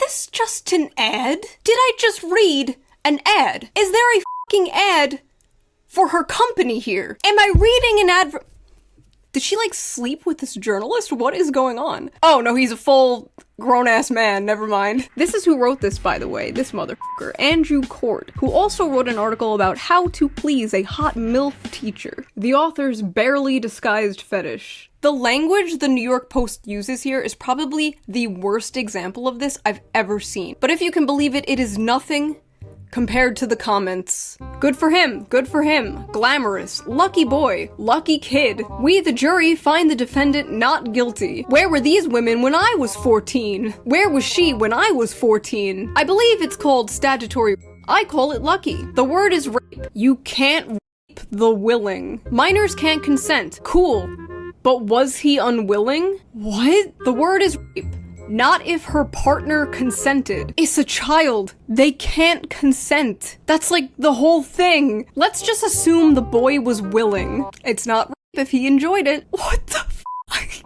this just an ad? Did I just read an ad? Is there a fucking ad for her company here? Am I reading an ad? Did she like sleep with this journalist? What is going on? Oh no, he's a full grown-ass man, never mind. This is who wrote this, by the way, this motherfucker, Andrew Court, who also wrote an article about how to please a hot MILF teacher. The author's barely disguised fetish. The language the New York Post uses here is probably the worst example of this I've ever seen. But if you can believe it, it is nothing compared to the comments. Good for him, glamorous, lucky boy, lucky kid. We, the jury, find the defendant not guilty. Where were these women when I was 14? Where was she when I was 14? I believe it's called statutory. I call it lucky. The word is rape. You can't rape the willing. Minors can't consent. Cool. But was he unwilling? What? The word is rape. Not if her partner consented. It's a child. They can't consent. That's like the whole thing. Let's just assume the boy was willing. It's not rape if he enjoyed it. What the f***?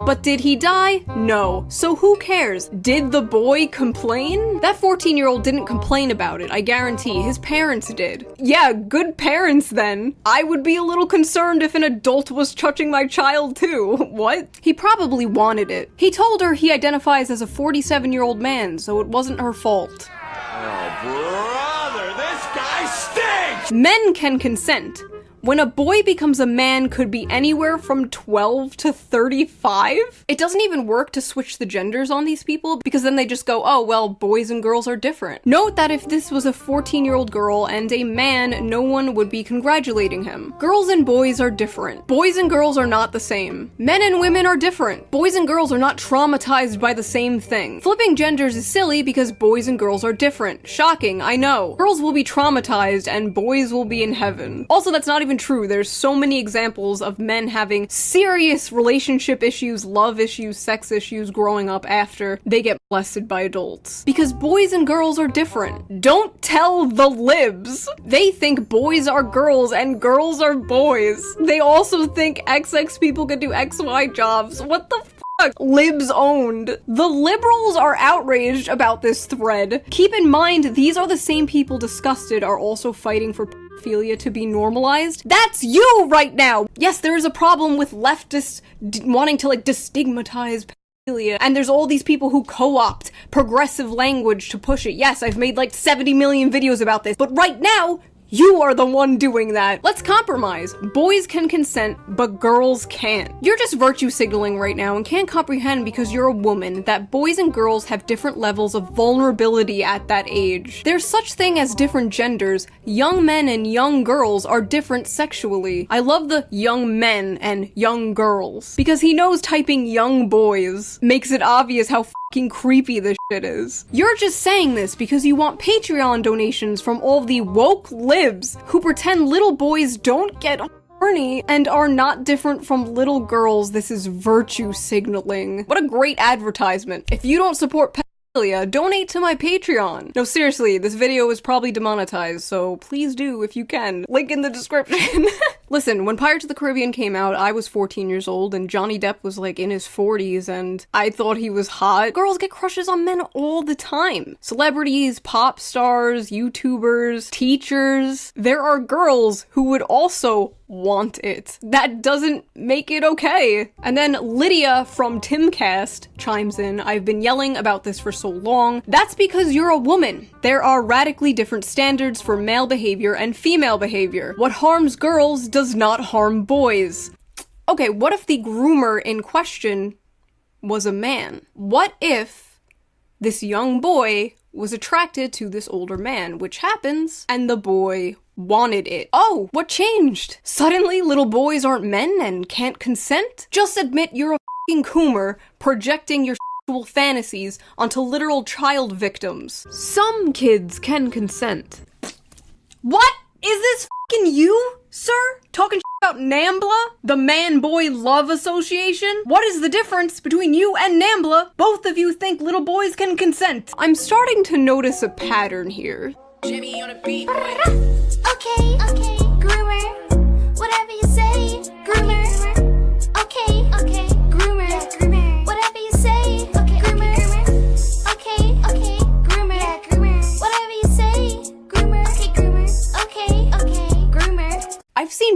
But did he die? No. So who cares? Did the boy complain? That 14-year-old didn't complain about it, I guarantee. His parents did. Yeah, good parents then. I would be a little concerned if an adult was touching my child too. What? He probably wanted it. He told her he identifies as a 47-year-old man, so it wasn't her fault. Oh, brother, this guy stinks! Men can consent. When a boy becomes a man could be anywhere from 12 to 35? It doesn't even work to switch the genders on these people because then they just go, oh, well, boys and girls are different. Note that if this was a 14-year-old girl and a man, no one would be congratulating him. Girls and boys are different. Boys and girls are not the same. Men and women are different. Boys and girls are not traumatized by the same thing. Flipping genders is silly because boys and girls are different. Shocking, I know. Girls will be traumatized and boys will be in heaven. Also, that's not even true. There's so many examples of men having serious relationship issues, love issues, sex issues growing up after they get molested by adults. Because boys and girls are different. Don't tell the libs. They think boys are girls and girls are boys. They also think XX people can do XY jobs. What the fuck? Libs owned. The liberals are outraged about this thread. Keep in mind, these are the same people disgusted are also fighting for pedophilia to be normalized. That's you right now! Yes, there is a problem with leftists wanting to like destigmatize pedophilia, and there's all these people who co-opt progressive language to push it. Yes, I've made like 70 million videos about this, but right now, you are the one doing that. Let's compromise. Boys can consent, but girls can't. You're just virtue signaling right now and can't comprehend because you're a woman that boys and girls have different levels of vulnerability at that age. There's such thing as different genders. Young men and young girls are different sexually. I love the young men and young girls because he knows typing young boys makes it obvious how fucking creepy this shit is. You're just saying this because you want Patreon donations from all the woke libs who pretend little boys don't get horny and are not different from little girls. This is virtue signaling. What a great advertisement. If you don't support pedophilia, donate to my Patreon. No, seriously, this video is probably demonetized, so please do if you can. Link in the description. Listen, when Pirates of the Caribbean came out, I was 14 years old and Johnny Depp was like in his 40s and I thought he was hot. Girls get crushes on men all the time. Celebrities, pop stars, YouTubers, teachers. There are girls who would also want it. That doesn't make it okay. And then Lydia from Timcast chimes in, I've been yelling about this for so long. That's because you're a woman. There are radically different standards for male behavior and female behavior. What harms girls does not harm boys. Okay, what if the groomer in question was a man? What if this young boy was attracted to this older man, which happens, and the boy wanted it? Oh, what changed? Suddenly little boys aren't men and can't consent? Just admit you're a f***ing coomer projecting your sexual fantasies onto literal child victims. Some kids can consent. What? Is this f***ing you, sir? Talking about NAMBLA? The Man-Boy Love Association? What is the difference between you and NAMBLA? Both of you think little boys can consent. I'm starting to notice a pattern here. Jimmy on a beat. Okay, groomer. Whatever you say, groomer. Okay, groomer. Whatever you say, okay, groomer. Okay, groomer.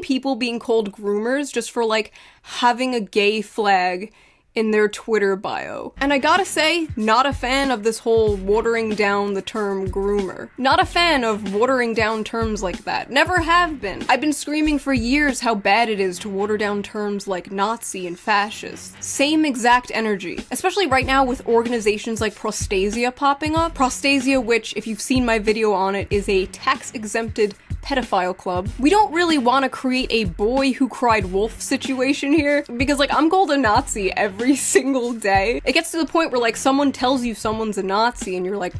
people being called groomers just for, like, having a gay flag in their Twitter bio. And I gotta say, not a fan of this whole watering down the term groomer. Not a fan of watering down terms like that. Never have been. I've been screaming for years how bad it is to water down terms like Nazi and fascist. Same exact energy. Especially right now with organizations like Prostasia popping up. Prostasia, which, if you've seen my video on it, is a tax-exempted pedophile club. We don't really want to create a boy who cried wolf situation here, because, like, I'm called a Nazi every single day. It gets to the point where, like, someone tells you someone's a Nazi and you're like,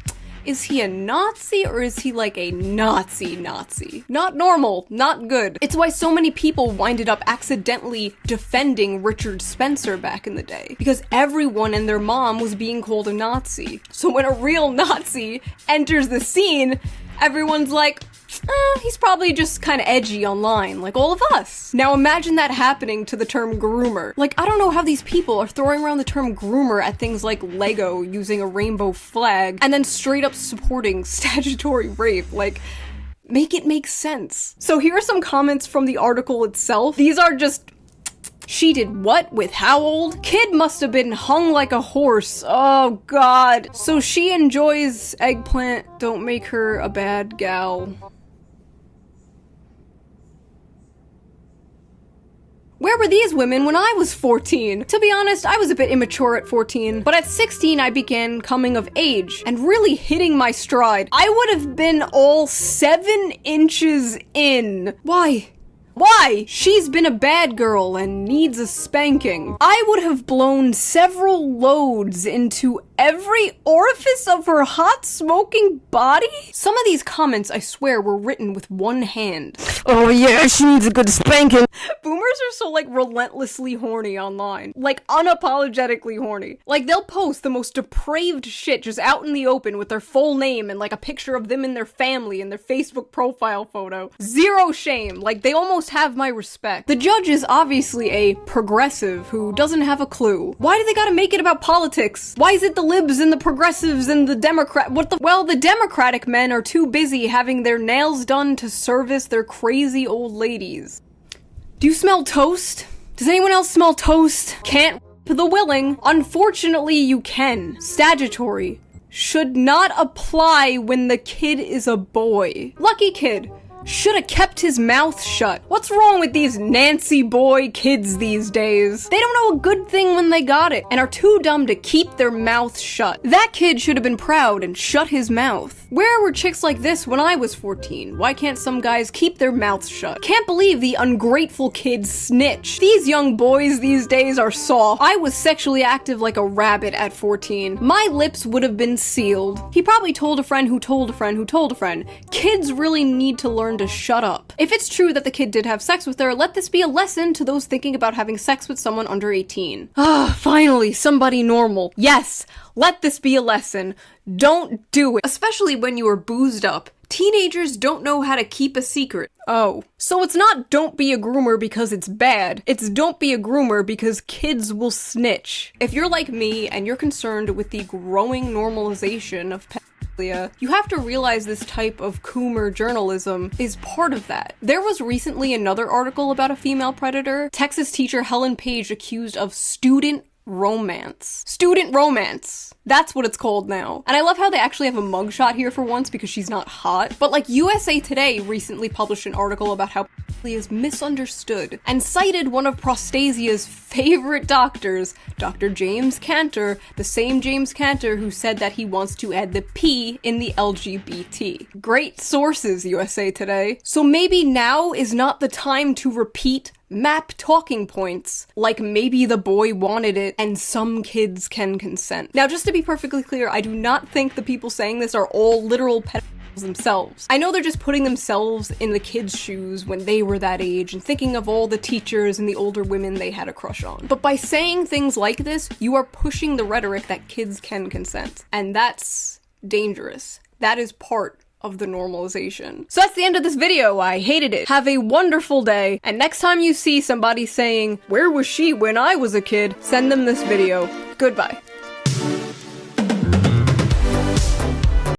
is he a Nazi or is he like a Nazi? Not normal, not good. It's why so many people winded up accidentally defending Richard Spencer back in the day, because everyone and their mom was being called a Nazi. So when a real Nazi enters the scene, everyone's like, he's probably just kind of edgy online, like all of us. Now imagine that happening to the term groomer. Like, I don't know how these people are throwing around the term groomer at things like Lego using a rainbow flag and then straight up supporting statutory rape. Like, make it make sense. So here are some comments from the article itself. These are just, she did what with how old? Kid must have been hung like a horse. Oh god. So she enjoys eggplant, don't make her a bad gal. Where were these women when I was 14? To be honest, I was a bit immature at 14, but at 16 I began coming of age and really hitting my stride. I would have been all 7 inches in. Why? Why? She's been a bad girl and needs a spanking. I would have blown several loads into every orifice of her hot smoking body? Some of these comments, I swear, were written with one hand. Oh yeah, she needs a good spanking. Boomers are so, like, relentlessly horny online. Like, unapologetically horny. Like, they'll post the most depraved shit just out in the open with their full name and, like, a picture of them and their family and their Facebook profile photo. Zero shame. Like, they almost have my respect. The judge is obviously a progressive who doesn't have a clue. Why do they gotta make it about politics? Why is it the libs and the progressives and the Well, the Democratic men are too busy having their nails done to service their crazy old ladies. Do you smell toast? Does anyone else smell toast? Can't the willing. Unfortunately, you can. Statutory. Should not apply when the kid is a boy. Lucky kid. Should have kept his mouth shut. What's wrong with these Nancy boy kids these days? They don't know a good thing when they got it, and are too dumb to keep their mouth shut. That kid should have been proud and shut his mouth. Where were chicks like this when I was 14? Why can't some guys keep their mouths shut? Can't believe the ungrateful kids snitch. These young boys these days are soft. I was sexually active like a rabbit at 14. My lips would have been sealed. He probably told a friend who told a friend who told a friend. Kids really need to learn to shut up. If it's true that the kid did have sex with her, let this be a lesson to those thinking about having sex with someone under 18. Ah, finally, somebody normal. Yes, let this be a lesson. Don't do it. Especially when you are boozed up. Teenagers don't know how to keep a secret. Oh. So it's not don't be a groomer because it's bad. It's don't be a groomer because kids will snitch. If you're like me and you're concerned with the growing normalization of you have to realize this type of coomer journalism is part of that. There was recently another article about a female predator. Texas teacher Helen Page accused of student romance. Student romance. That's what it's called now. And I love how they actually have a mugshot here for once because she's not hot. But like USA Today recently published an article about how is misunderstood and cited one of Prostasia's favorite doctors, Dr. James Cantor, the same James Cantor who said that he wants to add the P in the LGBT. Great sources, USA Today. So maybe now is not the time to repeat map talking points, like maybe the boy wanted it and some kids can consent. Now, just to be perfectly clear, I do not think the people saying this are all literal pedophiles themselves. I know they're just putting themselves in the kids' shoes when they were that age and thinking of all the teachers and the older women they had a crush on. But by saying things like this, you are pushing the rhetoric that kids can consent. And that's dangerous. That is part of the normalization. So that's the end of this video. I hated it. Have a wonderful day. And next time you see somebody saying, "Where was she when I was a kid?" send them this video. Goodbye.